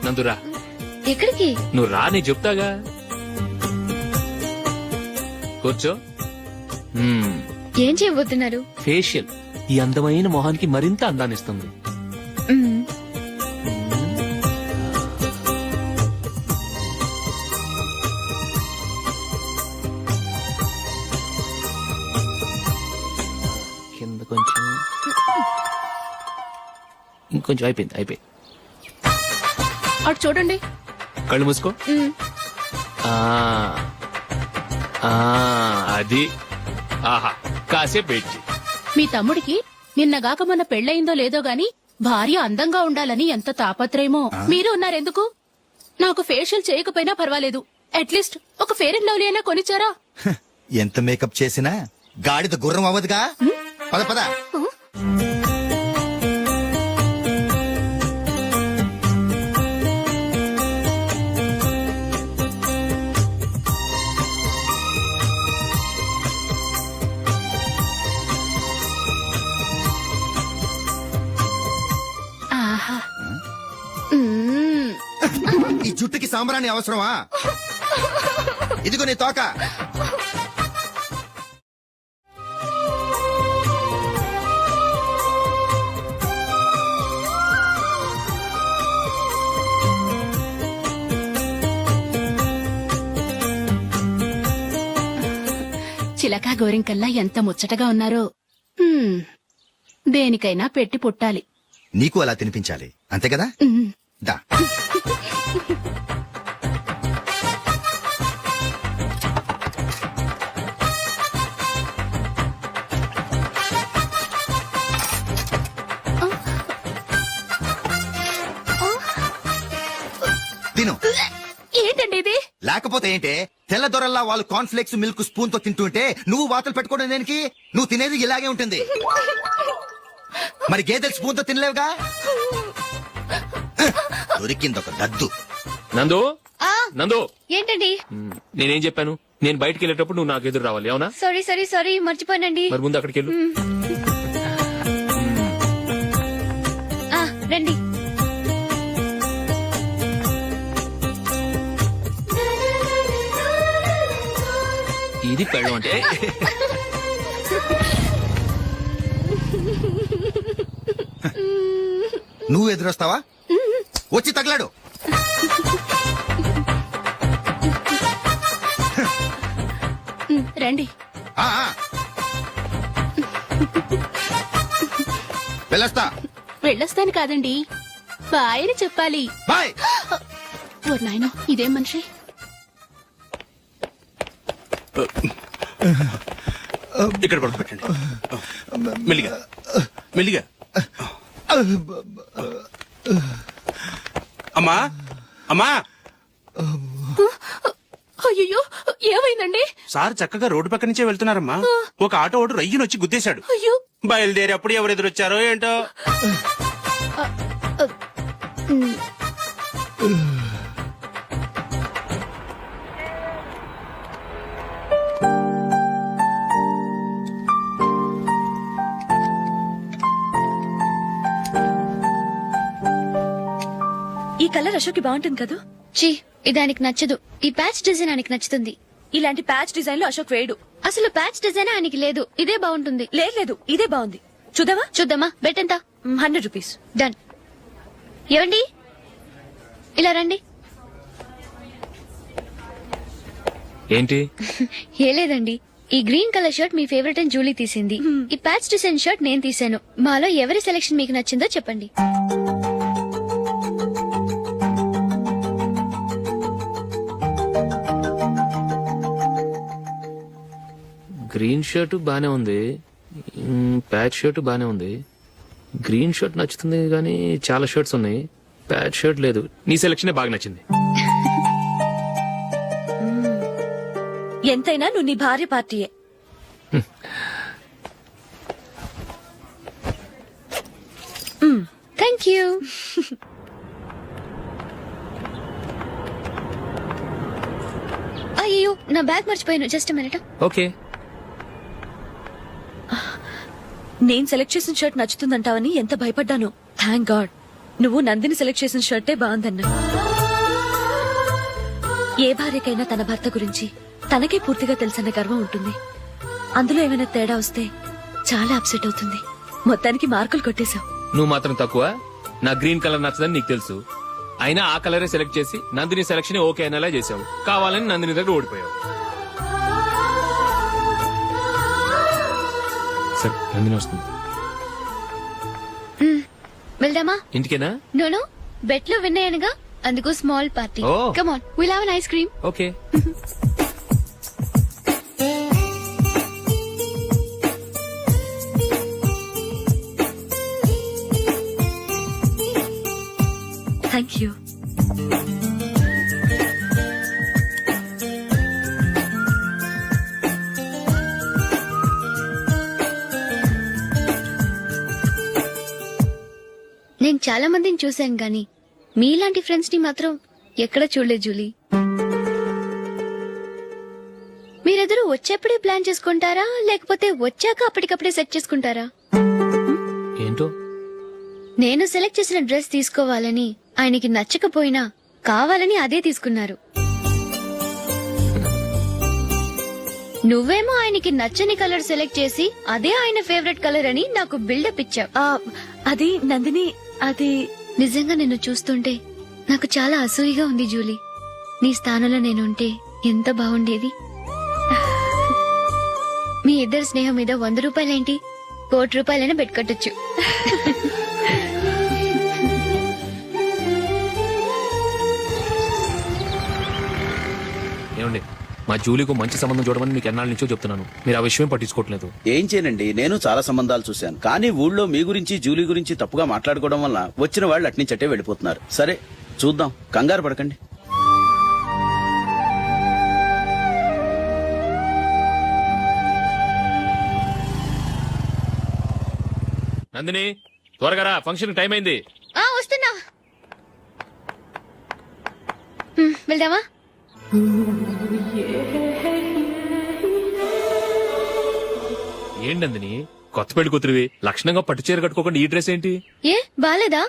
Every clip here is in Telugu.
నందురా. ఎక్కడికి? నువ్వు రా, నేను చెప్తాగా. కూర్చో. ఏం చేయబోతున్నారు? ఫేషియల్ ఈ అందమైన మొహానికి మరింత అందాన్నిస్తుంది. మ్మ్. కింద కొంచెం, ఇంకొంచెం. అయిపోయింది. అటు చూడండి. కళ్ళు మూసుకో. మ్మ్. ఆ, ఆ, అది. ఆహా, కాసేపు వెయిట్ చెయ్. మీ తమ్ముడికి నిన్నగాక మొన్న పెళ్లయిందో లేదో గాని భార్య అందంగా ఉండాలని ఎంత తాపత్రయమో. మీరు ఉన్నారెందుకు? నాకు ఫేషియల్ చేయకపోయినా పర్వాలేదు, అట్లీస్ట్ ఒక ఫేర్ అండ్ లవ్లీ అయినా కొనిచ్చారా? ఎంత మేకప్ చేసినా గాడిద గుర్రం అవ్వదుగా. పద పద. ఆహా. మ్మ్. ఈ జుట్టుకి సాంబ్రాణి అవసరమా? ఇదిగో నీ తోక. చిలకా గోరింకల్లా ఎంత ముచ్చటగా ఉన్నారో. దేనికైనా పెట్టి పుట్టాలి. నీకు అలా తినిపించాలి, అంతే కదా? మ్మ్. దా. తిను. ఏంటండి ఇది? లేకపోతే ఏంటే, తెల్ల దొరల్లా వాళ్ళు కాన్ఫ్లెక్స్ మిల్క్ స్పూన్ తో తింటుంటే నువ్వు వాతలు పెట్టుకోవడం దేనికి? నువ్వు తినేది ఇలాగే ఉంటుంది. మరి గేదెలు స్పూన్ తో తినలేవుగా. దొరికిందొక దద్దు. నందు, ఆ, నందు. ఏంటండి? నేనేం చెప్పాను? నేను బయటికి వెళ్ళేటప్పుడు నువ్వు నాకు ఎదురు రావాలి, అవునా? సారీ మర్చిపోయానండి. మరి ముందు అక్కడికి వెళ్ళు. ఆ, రండి. ఇది పెళ్ళం అంటే. నువ్వు ఎదురొస్తావా? వచ్చి తగలాడు. రండి. ఆ, ఆ. వెళ్ళొస్తా. వెళ్ళొస్తాను కాదండి, బాయ్ అని చెప్పాలి. బాయ్. ఓ నాయనో, ఇదేం మనిషి? ఇక్కడ పడుకోబెట్టండి. మెల్లిగా మెల్లిగా. అమ్మా అమ్మా. అయ్యో, ఏమైందండి? సార్ చక్కగా రోడ్డు పక్క నుంచే వెళ్తున్నారమ్మా. ఒక ఆటో ఓడు రయ్యనొచ్చి గుద్దేశాడు. అయ్యో. బయలుదేరి అప్పుడు ఎవరు ఎదురొచ్చారో ఏంటో. ఈ కలర్ అశోక్ కి బాగుంటుంది కదా. ఛీ, ఇది ఆయనకి నచ్చదు. ఈ ప్యాచ్ డిజైన్ ఆయనకి నచ్చుతుంది. ఇలాంటి ప్యాచ్ డిజైన్ లో అశోక్ వేయడు. అసలు ప్యాచ్ డిజైన్ ఆయనకి లేదు. ఇదే బాగుంటుంది. లేదు, ఇదే బాగుంది. చూద్దామా? చూద్దామా? బెట్ ఎంత? 100 రూపీస్. డన్. ఏవండి, ఇలా రండి. ఏంటి? ఏ లేదండి, ఈ గ్రీన్ కలర్ షర్ట్ మీ ఫేవరెట్ అని జూలీ తీసింది. ఈ ప్యాచ్ డిజైన్ షర్ట్ నేను తీసాను. మాలో ఎవరి సెలెక్షన్ మీకు నచ్చిందో చెప్పండి. గ్రీన్ షర్ట్ బానే ఉంది, ప్యాచ్ షర్ట్ బానే ఉంది. గ్రీన్ షర్ట్ నచ్చుతుంది కానీ చాలా షర్ట్స్ ఉన్నాయి, ప్యాచ్ షర్ట్ లేదు. నీ సెలెక్షనే బాగా నచ్చింది. ఎంతైనా నువ్వు నీ భార్య పార్టీయే. Thank you. అయ్యో, నా బ్యాగ్ మర్చిపోయాను. Just minute. ఓకే. నేను సెలెక్ట్ చేసిన షర్ట్ నచ్చుతుందంటావని ఎంత భయపడ్డాను. Thank God. నువ్వు నందిని సెలెక్ట్ చేసిన షర్టే బాగుందన్నా. ఏ భార్యకైనా తన భర్త గురించి తనకే పూర్తిగా తెలుసన్న గర్వం ఉంటుంది. అందులో ఏమైనా తేడా వస్తే చాలా అప్సెట్ అవుతుంది. మొత్తానికి మార్కులు కొట్టేశావు. నువ్వు మాత్రం తక్కువ. నా గ్రీన్ కలర్ నచ్చదని నీకు తెలుసు. అయినా ఆ కలరే సెలెక్ట్ చేసి నందిని సెలక్షన్ ఓకే అనేలా చేసావు. కావాలని నందిని దగ్గర ఓడిపోయావు. సరే, నందిని వస్తుంది. వెళ్దామా? ఇంటికేనా? నోను, బెట్ లో విన్ అయ్యానుగా, అందుకు small party. Oh. Come on, will have an ice cream. Okay. Thank you. నేను చాలా మందిని చూశాను గాని మీలాంటి ఫ్రెండ్స్ ని మాత్రం ఎక్కడ చూడలేదు జూలీ. మీరెదరూ వచ్చేప్పుడే ప్లాన్ చేసుకుంటారా, లేకపోతే వచ్చాక అప్పటికప్పుడే సెట్ చేసుకుంటారా? ఏంటో నేను సెలెక్ట్ చేసిన డ్రెస్ తీసుకోవాలని ఆయనకి నచ్చకపోయినా కావాలని అదే తీసుకున్నారు. నువ్వేమో ఆయనకి నచ్చని కలర్ సెలెక్ట్ చేసి అదే ఆయన ఫేవరెట్ కలర్ అని నాకు బిల్డప్ ఇచ్చావు. అది నందిని, అది నిజంగా నిన్ను చూస్తుంటే నాకు చాలా అసూయగా ఉంది జూలీ. నీ స్థానంలో నేనుంటే ఎంత బాగుండేది. మీ ఇద్దరు స్నేహం మీద 100 రూపాయలేంటి, 1 కోటి రూపాయలైనా పెట్టుకట్టొచ్చు. ఏమండి, మా జూలీకు మంచి సంబంధం చూడమని మీకు ఎన్నాళ్ళ నుంచో చెప్తున్నాను. మీరు ఆ విషయం పట్టించుకోవట్లేదు. ఏం చేయనండి, నేను చాలా సంబంధాలు చూశాను. కానీ ఊళ్ళో మీ గురించి జూలీ గురించి తప్పుగా మాట్లాడుకోవడం వల్ల వచ్చిన వాళ్ళు అట్నుంచటే వెళ్ళిపోతున్నారు. సరే చూద్దాం, కంగారు పడకండి. నందిని, త్వరగా రా, ఫంక్షన్ టైం అయింది. వస్తున్నా. వెళ్దామా? ఏంటి నందిని, కొత్త పెళ్లి కూతురివి, లక్షణంగా పట్టు చీర కట్టుకోకుండా ఈ డ్రెస్ ఏంటి? ఏ బాలేదా?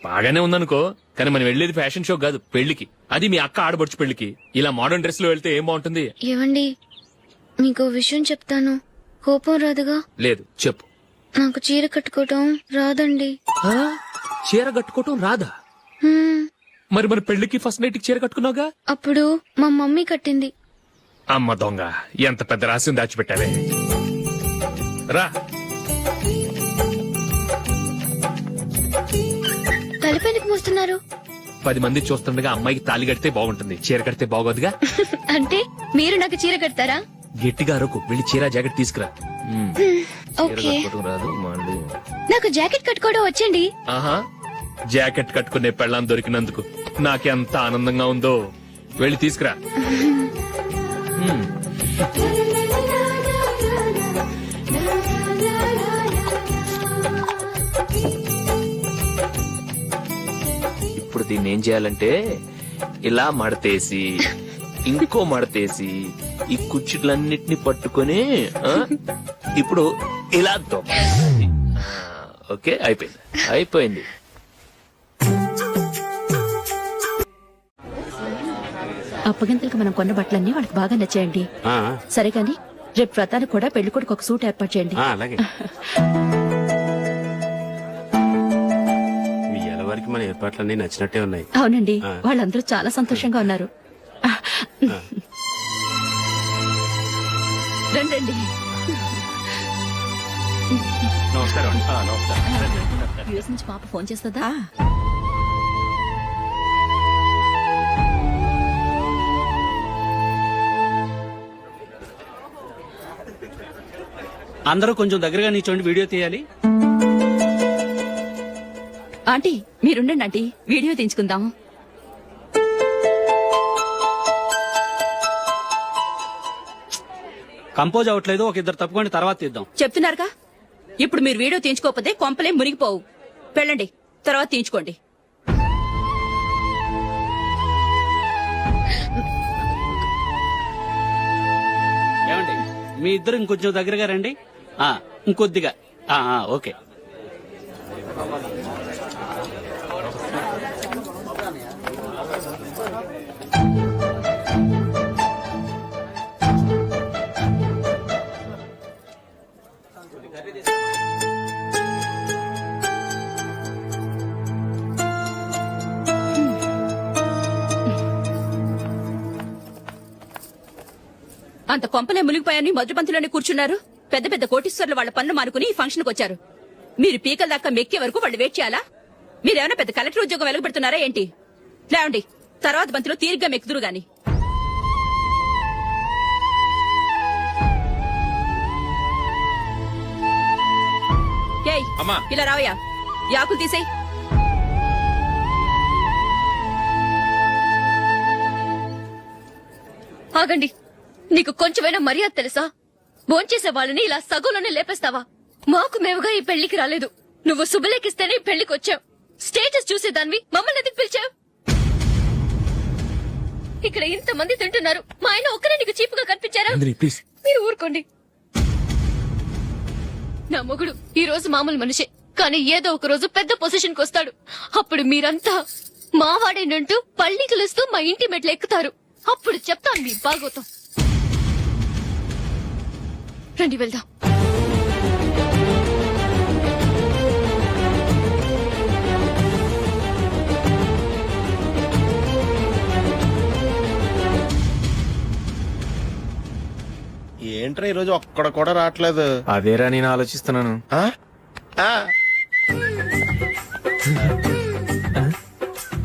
బాగానే ఉందనుకో, కానీ మనం వెళ్లేది ఫ్యాషన్ షో కాదు, పెళ్లికి. అది మీ అక్క ఆడబడుచు పెళ్లికి. ఇలా మోడర్న్ డ్రెస్ లో వెళ్తే ఏం బాగుంటుంది? ఏవండి, మీకు విషయం చెప్తాను, కోపం రాదుగా? లేదు, చెప్పు. నాకు చీర కట్టుకోవటం రాదండి. చీర కట్టుకోవటం రాదా? హ్మ్, మరి మన పెళ్లికి ఫస్ట్ నైట్ చీర కట్టుకున్నావుగా? అప్పుడు మా మమ్మీ కట్టింది. అమ్మ దొంగ, ఎంత పెద్ద రహస్యం దాచిపెట్టావే. రా. తలపెందుకు మోస్తున్నారు? 10 మంది చూస్తుండగా అమ్మాయికి తాళి కడితే బాగుంటుంది, చీర కడితే బాగోదుగా. అంటే మీరు నాకు చీర కడతారా? గట్టిగా అరకు, వెళ్ళి చీర జాకెట్ తీసుకురా. చీర ఓకే. కట్టుకోవటం రాదు మళ్ళీ. నాకు జాకెట్ కట్టుకోవడం వచ్చండి. ఆహా, జాకెట్ కట్టుకునే పెళ్ళాం దొరికినందుకు నాకెంత ఆనందంగా ఉందో. వెళ్ళి తీసుకురా. ఇప్పుడు దీన్ని ఏం చేయాలంటే ఇలా మడతేసి ఇంకో మడతేసి ఈ కుర్చీలన్నిటిని పట్టుకొని ఇప్పుడు ఇలా దొక్కాలి. ఓకే, అయిపోయింది అయిపోయింది. అప్పగింతలకు మనం కొన్న బట్టలన్నీ వాళ్ళకి బాగా నచ్చాయండి. సరే కానీ రేపు వ్రతానికి కూడా పెళ్లి కొడుకు ఒక సూట్ ఏర్పాటు చేయండి. అలాగే. మీ ఎలవారికి మన ఏర్పాట్లన్నీ నచ్చినట్టే ఉన్నాయి. అవునండి, వాళ్ళందరూ చాలా సంతోషంగా ఉన్నారు. రండి. నమస్కారం. యూఎస్ నుంచి పాప ఫోన్ చేస్తుందా? అందరూ కొంచెం దగ్గరగా నిల్చోండి, వీడియో తీయాలి. ఆంటీ మీరుండండి ఆంటీ, వీడియో తీయించుకుందాం. కంపోజ్ అవ్వట్లేదు, ఒక ఇద్దరు తప్పుకొని తర్వాత తీద్దాం. చెప్తున్నారుగా, ఇప్పుడు మీరు వీడియో తీయించుకోకపోతే కొంపలే మునిగిపోవు. వెళ్ళండి, తర్వాత తీయించుకోండి. ఏమండి, మీ ఇద్దరు ఇంకొంచెం దగ్గరగా రండి. ఇంకొద్దిగా. ఓకే. అంత కొంపలే మునిగిపోయాని మొదటి పంతులోనే కూర్చున్నారు. పెద్ద పెద్ద కోటీశ్వర్లు వాళ్ళ పనులు మానుకుని ఈ ఫంక్షన్ కు వచ్చారు. మీరు పీకల దాకా మెక్కే వరకు వాళ్ళు వెయిట్ చేయాలా? మీరేమైనా పెద్ద కలెక్టర్ ఉద్యోగం వెలగబెడుతున్నారా ఏంటి? లేవండి, తర్వాత బంతిలో తీరిగ్గా మెక్కుదురు గాని. ఏయ్, అమ్మా. ఇలా రావయ్యా, యాకులు తీసేయ్. ఆగండి, నీకు కొంచెమైనా మర్యాద తెలుసా? భోంచేసే వాళ్ళని ఇలా సగంలోనే లేపేస్తావా? మాకు మేముగా ఈ పెళ్లికి రాలేదు. నువ్వు శుభలేఖిస్తేనే ఈ పెళ్లికి వచ్చావు. స్టేటస్ చూసేదాన్ని మమ్మల్ని ఎందుకు పిలిచావు? ఇక్కడ ఇంతమంది తింటున్నారు, మా ఆయన ఒక్కరే నీకు చీపుగా కనిపించారా? ప్లీజ్. మీరు ఊరుకోండి. నా మొగుడు ఈ రోజు మామూలు మనిషే, కానీ ఏదో ఒక రోజు పెద్ద పొజిషన్ కి వస్తాడు. అప్పుడు మీరంతా మావాడేనంటూ పళ్ళి కలుస్తూ మా ఇంటి మెట్లు ఎక్కుతారు. అప్పుడు చెప్తాను మీ బాగోతం. రండి వెళ్దాం. ఏంట్రా ఈరోజు ఒక్కడ కూడా రావట్లేదు. అదేరా నేను ఆలోచిస్తున్నాను. ఆ? ఆ.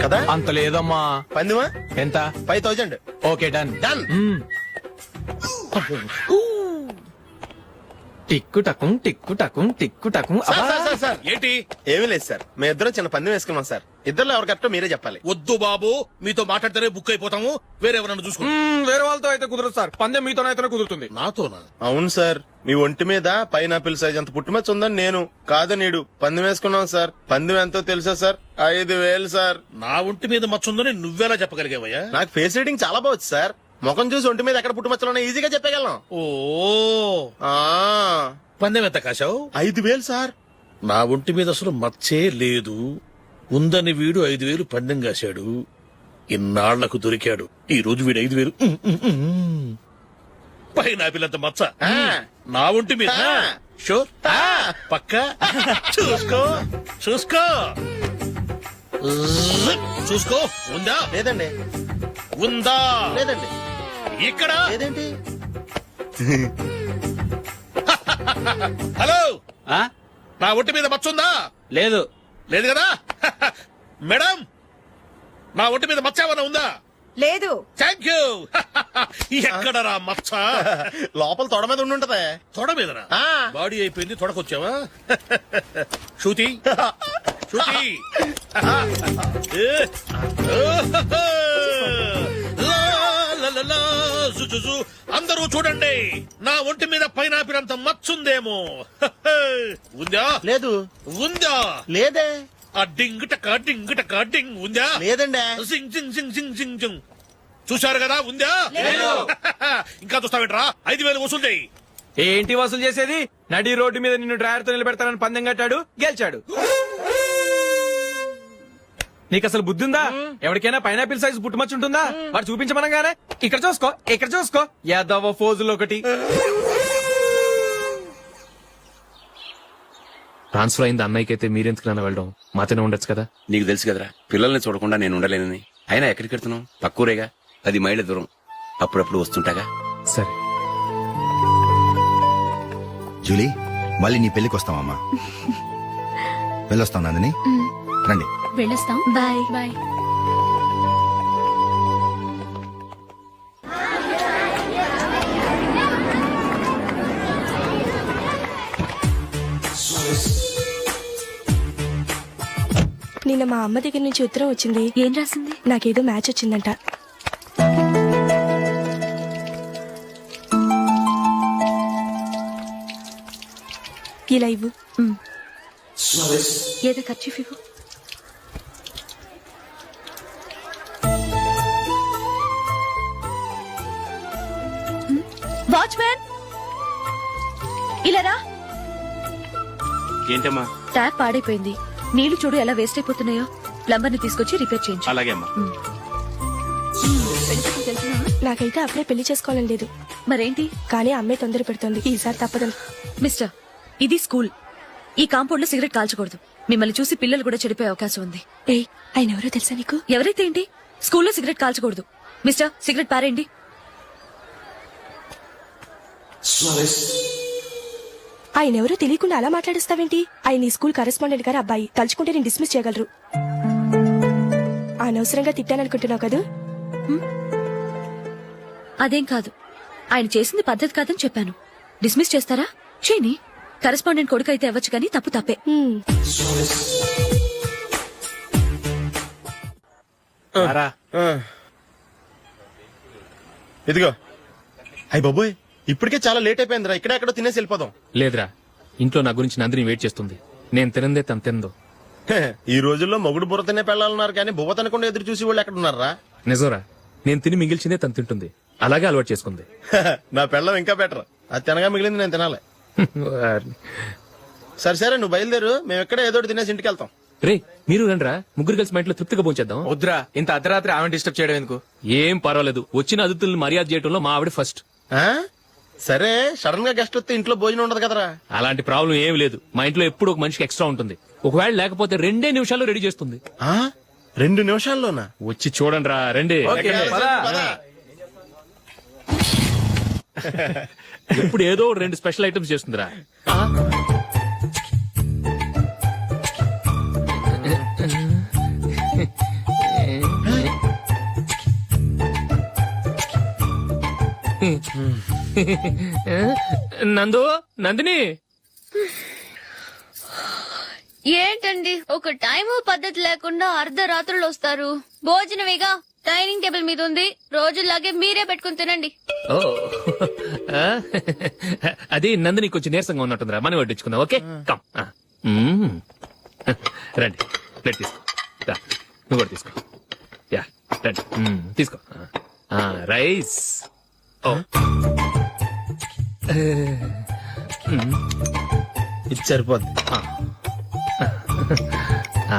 కదా అంత లేదమ్మా. పందిమా ఎంత? 5000. Okay, done. డన్. టిక్కు టకుం టిక్కు టకుం టిక్కు టకుం. సార్ ఏంటి? ఏమీ లేదు సార్, మేము ఇద్దరం చిన్న పందెం వేసుకున్నాం సార్. ఇద్దరు ఎవరు కరెక్టో మీరే చెప్పాలి. వద్దు బాబు, మీతో మాట్లాడితేనే బుక్ అయిపోతాము. వేరెవరన్నా చూసుకోండి. వేరే వాళ్ళతో అయితే కుదరదు సార్, పందెం మీతోనైతేనే కుదురుతుంది. నాతోనా? అవును సార్, మీ ఒంటి మీద పైనాపిల్ సైజ్ అంత పుట్టుమచ్చ ఉందని నేను కాదనీడు పందెం వేసుకున్నాం సార్. పందెం ఎంతో తెలుసా సార్? 5000 సార్. నా ఒంటి మీద మచ్చుందని నువ్వెలా చెప్పగలిగావయ్యా? నాకు ఫేస్ రీడింగ్ చాలా బాగుంది సార్. ముఖం చూసి ఒంటి మీద ఎక్కడ పుట్టుమచ్చలో ఈజీగా చెప్పగలం. ఓ, ఆ, పందెం ఎంత కాశావు? 5000 సార్. నా ఒంటి మీద అసలు మచ్చే లేదు. ఉందని వీడు 5000 పందెం కాశాడు. ఇన్నాళ్లకు దొరికాడు. ఈ రోజు వీడు 5000. పైన పిల్లంత మచ్చ నా ఒంటి మీద. ఆ. షూర్, ఆ. పక్క. చూసుకో చూసుకో చూసుకో. ఉందా? లేదండి. ఉందా? లేదండి. ఇక్కడ లేదేంటి? హలో, నా ఒంటి మీద మచ్చ ఉందా? లేదు. లేదు కదా? మేడం, నా ఒంటి మీద మచ్చ ఏమన్నా ఉందా? లేదు. Thank you. ఎక్కడరా మచ్చ? లోపల తొడ మీద ఉండుంటదే. తొడ మీదనా? ఆ. బాడీ అయిపోయింది, తొడకొచ్చావా? శృతి, శృతి. ఏ. లా, లా, లా, లా, జు, జు, జు. అందరూ చూడండి, నా ఒంటి మీద పైనాపిల్ అంత మచ్చుందేమో. ఉందా? లేదు. ఉందా? లేదే. ఆ డింగ్ టక డింగ్ టక డింగ్ ఉందా? లేదండి. సింగ్ సింగ్ సింగ్ సింగ్ సింగ్ సింగ్. చూశారు కదా? ఉందా? ఇంకా చూస్తావేంట్రా? 5000 వసూలు చేయి. ఏంటి వసూలు చేసేది? నడి రోడ్డు మీద నిన్ను డ్రైవర్ తో నిలబెడతానని పందెం కట్టాడు, గెలిచాడు. నీకు అసలు బుద్ధి ఉందా? ఎవరికైనా పైనాపిల్ సైజ్ పుట్టుమచ్చు ఉంటుందా? వాడు చూపించమనగానే ఇక్కడ చూసుకో, ఇక్కడ చూసుకో, యాదవ ఫోజులు ఒకటి. ట్రాన్స్ఫర్ అయింది అన్నయ్యకి అయితే మీరెందుకు నన్ను వెళ్ళడం? మాతోనే ఉండొచ్చు కదా. నీకు తెలుసు కదరా, పిల్లల్ని చూడకుండా నేను ఉండలేనని. అయినా ఎక్కడికి వెళ్తున్నావు? పక్కూరేగా, 10 మైళ్ళ దూరం. అప్పుడప్పుడు వస్తుంటాగా. సరే. జూలీ, మళ్ళీ నీ పెళ్లికి వస్తామమ్మా. వెళ్ళొస్తాం నందిని. రండి. వెళ్ళొస్తాం. బాయ్. బాయ్. నిన్న మా అమ్మ దగ్గర నుంచి ఉత్తరం వచ్చింది. ఏం రాసింది? నాకేదో మ్యాచ్ వచ్చిందంట. ఇలా ఇవ్వు. ఏదో ఖర్చు ఇవ్వు. వాచ్మ్యాన్, ఇలా రా. ఏంటమ్మా? ట్యాప్ పాడైపోయింది. నీళ్లు చూడు ఎలా వేస్ట్ అయిపోతున్నాయో. ప్లంబర్ ని తీసుకొచ్చి రిపేర్ చేయించు. అలాగే అమ్మా. నాకైతే అప్పుడే పెళ్లి చేసుకోవాలని లేదు. మరేంటి? కానీ అమ్మే తొందర పెడుతోంది. ఈసారి తప్పదు. మిస్టర్, ఇది స్కూల్. ఈ కాంపౌండ్ లో సిగరెట్ కాల్చకూడదు. మిమ్మల్ని చూసి పిల్లలు కూడా చెడిపోయే అవకాశం ఉంది. ఏయ్, ఆయన ఎవరో తెలుసా నీకు? ఎవరైతే ఏంటి? స్కూల్లో సిగరెట్ కాల్చకూడదు. మిస్టర్, సిగరెట్ పారేయండి. ఆయన ఎవరో తెలియకుండా అలా మాట్లాడిస్తావేంటి? ఆయన ఈ స్కూల్ కరెస్పాండెంట్ గారు అబ్బాయి. తలుచుకుంటే నేను డిస్మిస్ చేయగలరు. అనవసరంగా తిట్టాననుకుంటున్నావు కదూ? అదేం కాదు, ఆయన చేసింది పద్ధతి కాదని చెప్పాను. డిస్మిస్ చేస్తారా? చేయని. కరెస్పాండెంట్ కొడుకు అయితే అవ్వచ్చు కానీ తప్పు తప్పే. ఇదిగో. అయ్య బాబోయ్, ఇప్పటికే చాలా లేట్ అయిపోయిందిరా. ఇక్కడ ఎక్కడో తినేసి వెళ్ళిపోదాం. లేదురా, ఇంట్లో నా గురించి నందిని వెయిట్ చేస్తుంది. నేను తినందే తను తిందో. హే, ఈ రోజుల్లో మొగుడు బుర్ర తినే పెళ్ళాలన్నారు కానీ బువ్వ తినకుండా ఎదురు చూసి వాళ్ళు ఎక్కడ ఉన్నారా? నిజంరా, నేను తిని మిగిల్చిందే తను తింటుంది. అలాగే అలవాటు చేసుకుంది. నా పెళ్ళం ఇంకా బెటర్. అది తినగా మిగిలింది నేను తినాలి. సరే సరే, నువ్వు బయలుదేరు. మేము ఎక్కడ ఏదో ఒకటి తినేసి ఇంటికి వెళ్తాం. రే, మీరు రండిరా, ముగ్గురు కలిసి మా ఇంట్లో తృప్తిగా పోంచేద్దాం. వద్దురా, ఇంత అర్ధరాత్రి ఆమె డిస్టర్బ్ చేయడం ఎందుకు? ఏం పర్వాలేదు, వచ్చిన అతిథులను మర్యాద చేయడంలో మా ఆవిడ ఫస్ట్. ఆ? సరే, సడన్ గా గెస్ట్ వస్తే ఇంట్లో భోజనం ఉండదు కదరా. అలాంటి ప్రాబ్లం ఏం లేదు. మా ఇంట్లో ఎప్పుడు ఒక మనిషికి ఎక్స్ట్రా ఉంటుంది. ఒకవేళ లేకపోతే 2 నిమిషాల్లో రెడీ చేస్తుంది. ఆ? 2 నిమిషాల్లోనా? వచ్చి చూడండి రా, రండి. ఓకే, పద. ఎప్పుడు ఏదో 2 స్పెషల్ ఐటమ్స్ చేస్తుందిరా. నందు, నందిని, ఏంటండి ఒక టైము పద్ధతి లేకుండా అర్ధరాత్రులు వస్తారు? భోజనమేగా డైనింగ్ టేబుల్ మీద ఉంది. రోజుల్లాగే మీరే పెట్టుకుని తినండి. ఓ ఆ? అది నందిని కొంచెం నీరసంగా ఉన్నట్టుందిరా, మనం వడ్డించుకుందాం. Okay, come. రండి, ప్లేట్ తీసుకో. రా, నువ్వు కూడా తీసుకో. యా, రండి. తీసుకో. రైస్. ఓ, ఇది సరిపోద్ది. ఆ